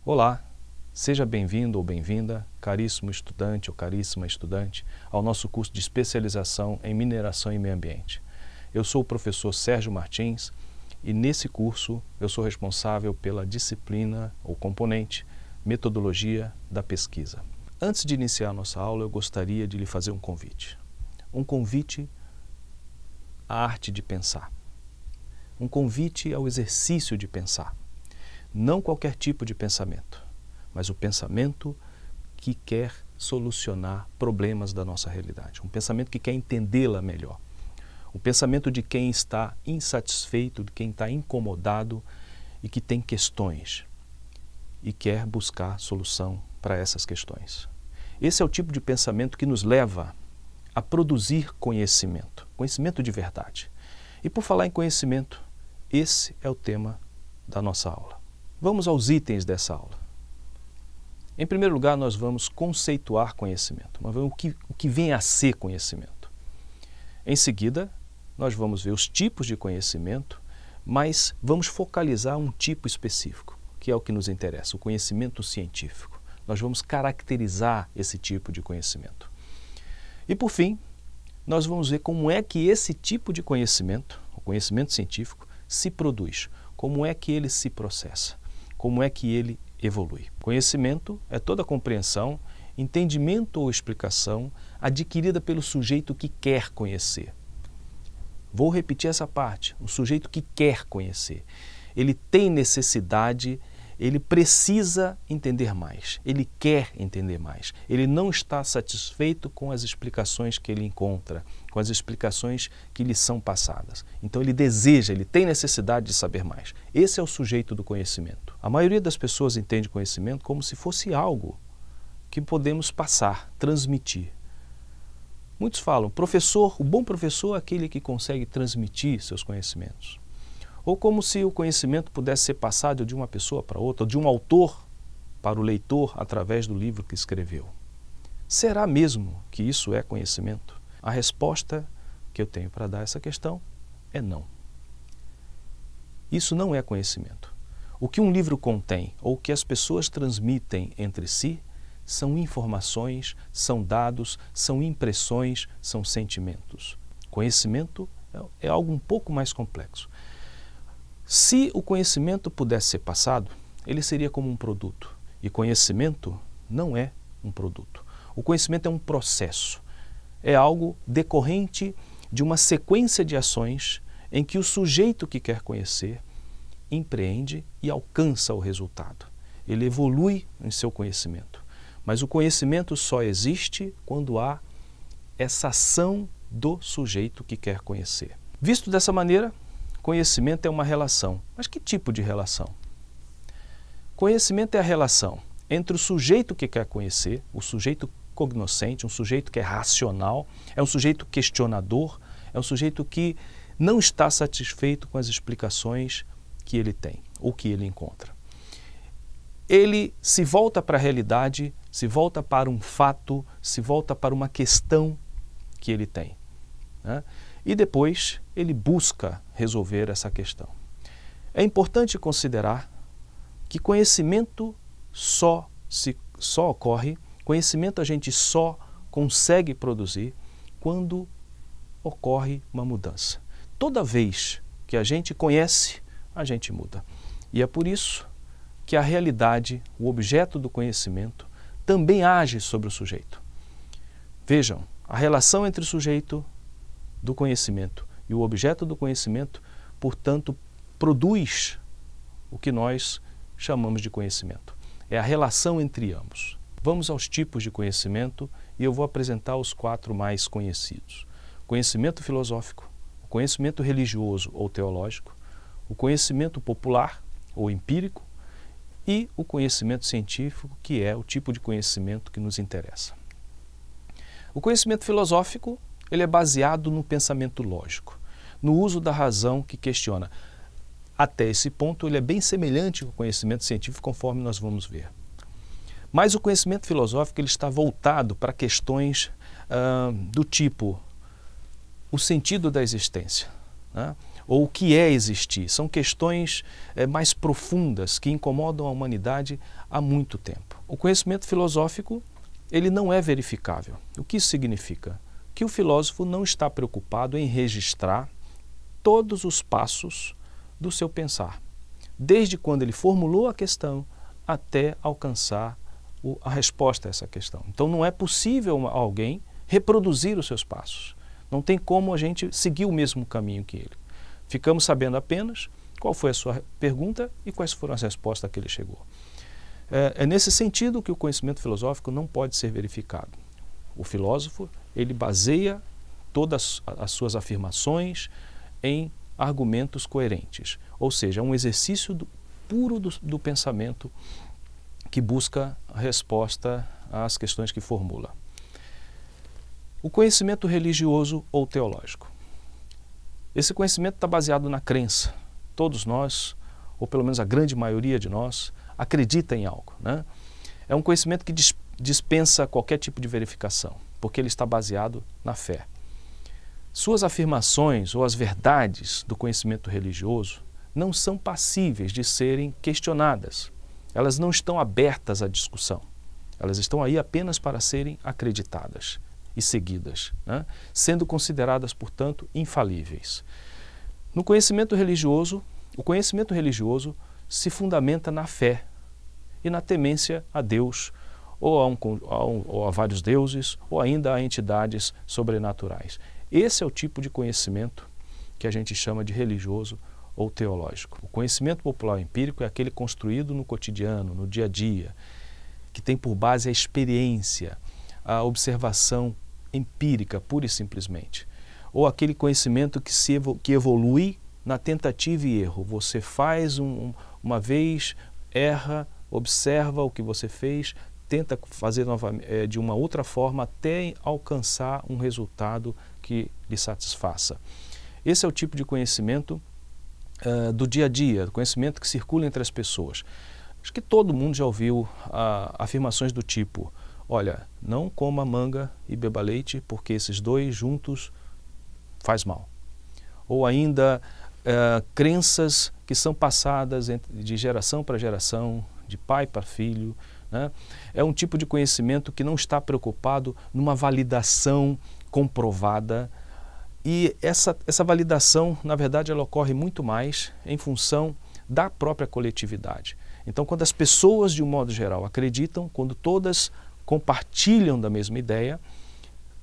Olá, seja bem-vindo ou bem-vinda, caríssimo estudante ou caríssima estudante, ao nosso curso de especialização em mineração e meio ambiente. Eu sou o professor Sérgio Martins e nesse curso eu sou responsável pela disciplina ou componente metodologia da pesquisa. Antes de iniciar a nossa aula, eu gostaria de lhe fazer um convite. Um convite à arte de pensar. Um convite ao exercício de pensar. Não qualquer tipo de pensamento, mas o pensamento que quer solucionar problemas da nossa realidade. Um pensamento que quer entendê-la melhor. O pensamento de quem está insatisfeito, de quem está incomodado e que tem questões e quer buscar solução para essas questões. Esse é o tipo de pensamento que nos leva a produzir conhecimento, conhecimento de verdade. E por falar em conhecimento, esse é o tema da nossa aula. Vamos aos itens dessa aula. Em primeiro lugar, nós vamos conceituar conhecimento, mas vamos o que vem a ser conhecimento. Em seguida, nós vamos ver os tipos de conhecimento, mas vamos focalizar um tipo específico, que é o que nos interessa, o conhecimento científico. Nós vamos caracterizar esse tipo de conhecimento. E por fim, nós vamos ver como é que esse tipo de conhecimento, o conhecimento científico, se produz, como é que ele se processa. Como é que ele evolui? Conhecimento é toda a compreensão, entendimento ou explicação adquirida pelo sujeito que quer conhecer. Vou repetir essa parte, o sujeito que quer conhecer. Ele tem necessidade, ele precisa entender mais, ele quer entender mais. Ele não está satisfeito com as explicações que ele encontra, com as explicações que lhe são passadas. Então ele deseja, ele tem necessidade de saber mais. Esse é o sujeito do conhecimento. A maioria das pessoas entende conhecimento como se fosse algo que podemos passar, transmitir. Muitos falam, professor, o bom professor é aquele que consegue transmitir seus conhecimentos. Ou como se o conhecimento pudesse ser passado de uma pessoa para outra, ou de um autor para o leitor através do livro que escreveu. Será mesmo que isso é conhecimento? A resposta que eu tenho para dar a essa questão é não. Isso não é conhecimento. O que um livro contém, ou o que as pessoas transmitem entre si, são informações, são dados, são impressões, são sentimentos. Conhecimento é algo um pouco mais complexo. Se o conhecimento pudesse ser passado, ele seria como um produto. E conhecimento não é um produto. O conhecimento é um processo. É algo decorrente de uma sequência de ações em que o sujeito que quer conhecer empreende e alcança o resultado. Ele evolui em seu conhecimento. Mas o conhecimento só existe quando há essa ação do sujeito que quer conhecer. Visto dessa maneira, conhecimento é uma relação. Mas que tipo de relação? Conhecimento é a relação entre o sujeito que quer conhecer, o sujeito cognoscente, um sujeito que é racional, é um sujeito questionador, é um sujeito que não está satisfeito com as explicações que ele tem ou que ele encontra. Ele se volta para a realidade, se volta para um fato, se volta para uma questão que ele tem, né? E depois ele busca resolver essa questão. É importante considerar que conhecimento só ocorre, conhecimento a gente só consegue produzir quando ocorre uma mudança. Toda vez que a gente conhece, a gente muda. E é por isso que a realidade, o objeto do conhecimento, também age sobre o sujeito. Vejam, a relação entre o sujeito do conhecimento e o objeto do conhecimento, portanto, produz o que nós chamamos de conhecimento. É a relação entre ambos. Vamos aos tipos de conhecimento e eu vou apresentar os 4 mais conhecidos. O conhecimento filosófico, o conhecimento religioso ou teológico, o conhecimento popular ou empírico e o conhecimento científico, que é o tipo de conhecimento que nos interessa. O conhecimento filosófico, ele é baseado no pensamento lógico, no uso da razão que questiona. Até esse ponto, ele é bem semelhante ao conhecimento científico, conforme nós vamos ver. Mas o conhecimento filosófico ele está voltado para questões do tipo o sentido da existência, né? ou o que é existir. São questões mais profundas que incomodam a humanidade há muito tempo. O conhecimento filosófico, ele não é verificável. O que isso significa? Que o filósofo não está preocupado em registrar todos os passos do seu pensar, desde quando ele formulou a questão até alcançar a resposta a essa questão. Então não é possível alguém reproduzir os seus passos. Não tem como a gente seguir o mesmo caminho que ele. Ficamos sabendo apenas qual foi a sua pergunta e quais foram as respostas a que ele chegou. É nesse sentido que o conhecimento filosófico não pode ser verificado. O filósofo, ele baseia todas as suas afirmações em argumentos coerentes, ou seja, é um exercício puro do pensamento que busca a resposta às questões que formula. O conhecimento religioso ou teológico. Esse conhecimento está baseado na crença. Todos nós, ou pelo menos a grande maioria de nós, acredita em algo, né? É um conhecimento que dispensa qualquer tipo de verificação, porque ele está baseado na fé. Suas afirmações ou as verdades do conhecimento religioso não são passíveis de serem questionadas. Elas não estão abertas à discussão. Elas estão aí apenas para serem acreditadas e seguidas, né? Sendo consideradas, portanto, infalíveis. No conhecimento religioso, o conhecimento religioso se fundamenta na fé e na temência a Deus, ou a vários deuses, ou ainda a entidades sobrenaturais. Esse é o tipo de conhecimento que a gente chama de religioso ou teológico. O conhecimento popular empírico é aquele construído no cotidiano, no dia a dia, que tem por base a experiência, a observação empírica, pura e simplesmente. Ou aquele conhecimento que evolui na tentativa e erro. Você faz uma vez, erra, observa o que você fez, tenta fazer de uma outra forma até alcançar um resultado que lhe satisfaça. Esse é o tipo de conhecimento do dia a dia, conhecimento que circula entre as pessoas. Acho que todo mundo já ouviu afirmações do tipo: olha, não coma manga e beba leite porque esses dois juntos faz mal. Ou ainda crenças que são passadas de geração para geração, de pai para filho, né? É um tipo de conhecimento que não está preocupado numa validação comprovada. E essa validação, na verdade, ela ocorre muito mais em função da própria coletividade. Então, quando as pessoas, de um modo geral, acreditam, quando todas compartilham da mesma ideia,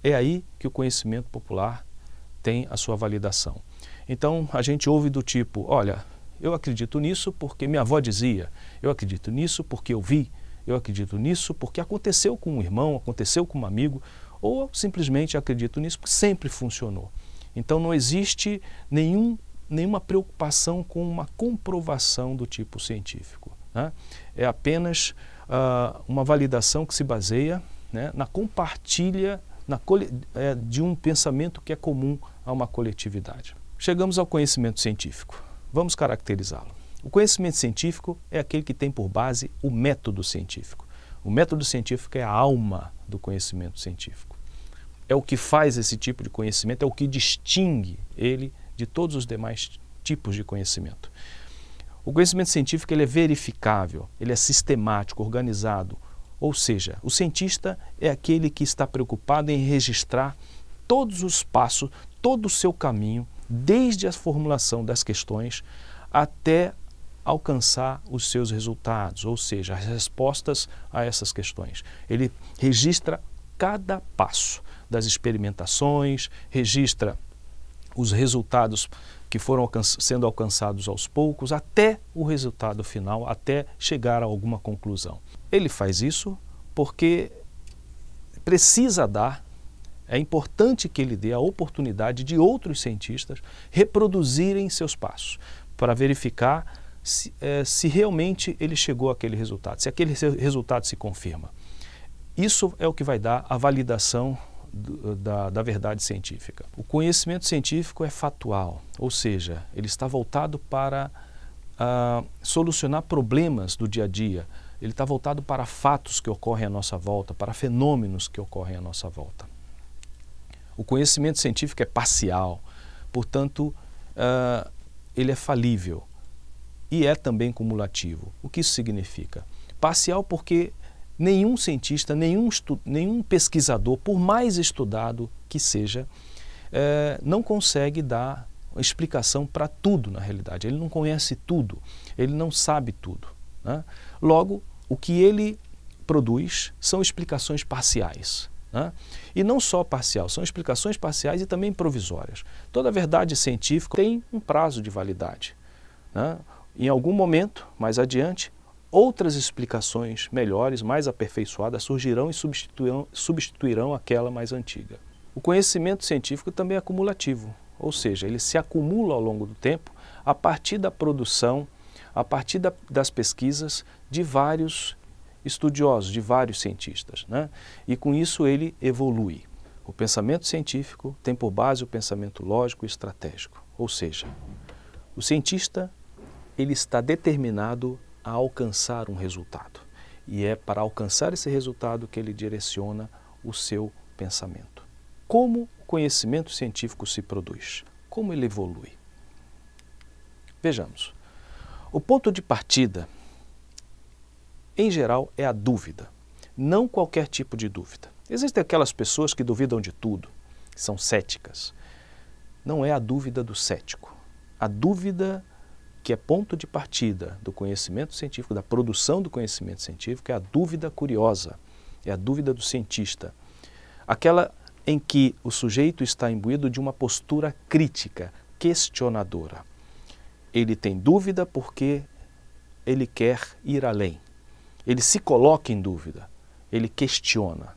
é aí que o conhecimento popular tem a sua validação. Então, a gente ouve do tipo: olha, eu acredito nisso porque minha avó dizia, eu acredito nisso porque eu vi, eu acredito nisso porque aconteceu com um irmão, aconteceu com um amigo, ou simplesmente acredito nisso porque sempre funcionou. Então não existe nenhuma preocupação com uma comprovação do tipo científico, né? É apenas uma validação que se baseia, né, na compartilha de um pensamento que é comum a uma coletividade. Chegamos ao conhecimento científico. Vamos caracterizá-lo. O conhecimento científico é aquele que tem por base o método científico. O método científico é a alma do conhecimento científico. É o que faz esse tipo de conhecimento, é o que distingue ele de todos os demais tipos de conhecimento. O conhecimento científico ele é verificável, ele é sistemático, organizado. Ou seja, o cientista é aquele que está preocupado em registrar todos os passos, todo o seu caminho, desde a formulação das questões até alcançar os seus resultados, ou seja, as respostas a essas questões. Ele registra cada passo das experimentações, registra os resultados que foram sendo alcançados aos poucos, até o resultado final, até chegar a alguma conclusão. Ele faz isso porque precisa dar, é importante que ele dê a oportunidade de outros cientistas reproduzirem seus passos, para verificar se realmente ele chegou àquele resultado, se aquele resultado se confirma. Isso é o que vai dar a validação da verdade científica. O conhecimento científico é fatual, ou seja, ele está voltado para solucionar problemas do dia a dia. Ele está voltado para fatos que ocorrem à nossa volta, para fenômenos que ocorrem à nossa volta. O conhecimento científico é parcial, portanto, ele é falível e é também cumulativo. O que isso significa? Parcial porque nenhum cientista, nenhum pesquisador, por mais estudado que seja, não consegue dar explicação para tudo na realidade. Ele não conhece tudo, ele não sabe tudo, né? Logo, o que ele produz são explicações parciais, né? E não só parcial, são explicações parciais e também provisórias. Toda verdade científica tem um prazo de validade, né? Em algum momento, mais adiante, outras explicações melhores, mais aperfeiçoadas, surgirão e substituirão aquela mais antiga. O conhecimento científico também é acumulativo, ou seja, ele se acumula ao longo do tempo a partir da produção, a partir das pesquisas de vários estudiosos, de vários cientistas, né? E com isso ele evolui. O pensamento científico tem por base o pensamento lógico e estratégico, ou seja, o cientista ele está determinado a alcançar um resultado. E é para alcançar esse resultado que ele direciona o seu pensamento. Como o conhecimento científico se produz? Como ele evolui? Vejamos. O ponto de partida, em geral, é a dúvida. Não qualquer tipo de dúvida. Existem aquelas pessoas que duvidam de tudo, que são céticas. Não é a dúvida do cético. A dúvida que é ponto de partida do conhecimento científico, da produção do conhecimento científico, é a dúvida curiosa, é a dúvida do cientista. Aquela em que o sujeito está imbuído de uma postura crítica, questionadora. Ele tem dúvida porque ele quer ir além. Ele se coloca em dúvida, ele questiona.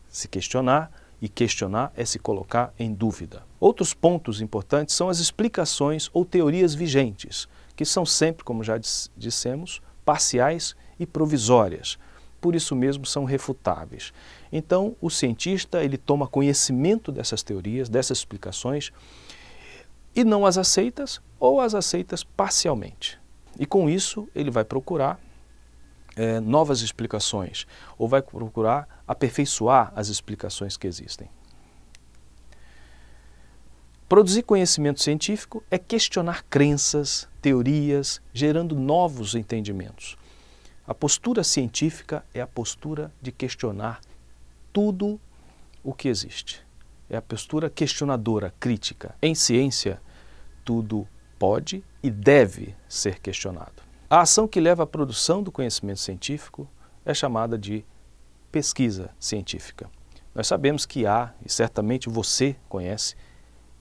Se questionar e questionar é se colocar em dúvida. Outros pontos importantes são as explicações ou teorias vigentes, que são sempre, como já dissemos, parciais e provisórias. Por isso mesmo são refutáveis. Então, o cientista ele toma conhecimento dessas teorias, dessas explicações, e não as aceita ou as aceita parcialmente. E com isso ele vai procurar novas explicações, ou vai procurar aperfeiçoar as explicações que existem. Produzir conhecimento científico é questionar crenças, teorias, gerando novos entendimentos. A postura científica é a postura de questionar tudo o que existe. É a postura questionadora, crítica. Em ciência, tudo pode e deve ser questionado. A ação que leva à produção do conhecimento científico é chamada de pesquisa científica. Nós sabemos que há, e certamente você conhece,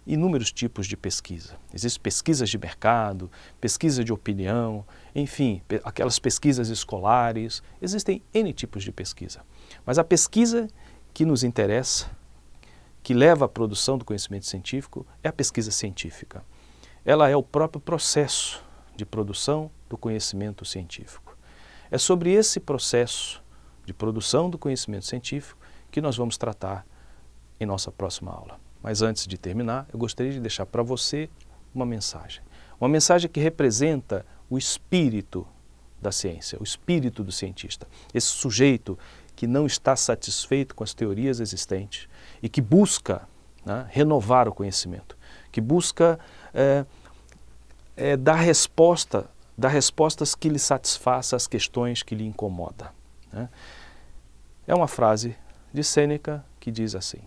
inúmeros tipos de pesquisa. Existem pesquisas de mercado, pesquisa de opinião, enfim, aquelas pesquisas escolares, existem N tipos de pesquisa. Mas a pesquisa que nos interessa, que leva à produção do conhecimento científico, é a pesquisa científica. Ela é o próprio processo de produção do conhecimento científico. É sobre esse processo de produção do conhecimento científico que nós vamos tratar em nossa próxima aula. Mas antes de terminar, eu gostaria de deixar para você uma mensagem que representa o espírito da ciência, o espírito do cientista, esse sujeito que não está satisfeito com as teorias existentes e que busca, né, renovar o conhecimento, que busca dar respostas que lhe satisfaçam as questões que lhe incomodam, né? É uma frase de Sêneca que diz assim: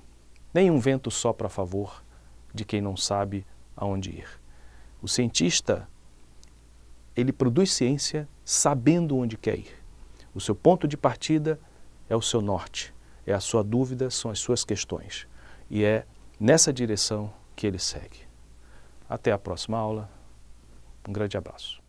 nenhum vento sopra a favor de quem não sabe aonde ir. O cientista, ele produz ciência sabendo onde quer ir. O seu ponto de partida é o seu norte, é a sua dúvida, são as suas questões. E é nessa direção que ele segue. Até a próxima aula. Um grande abraço.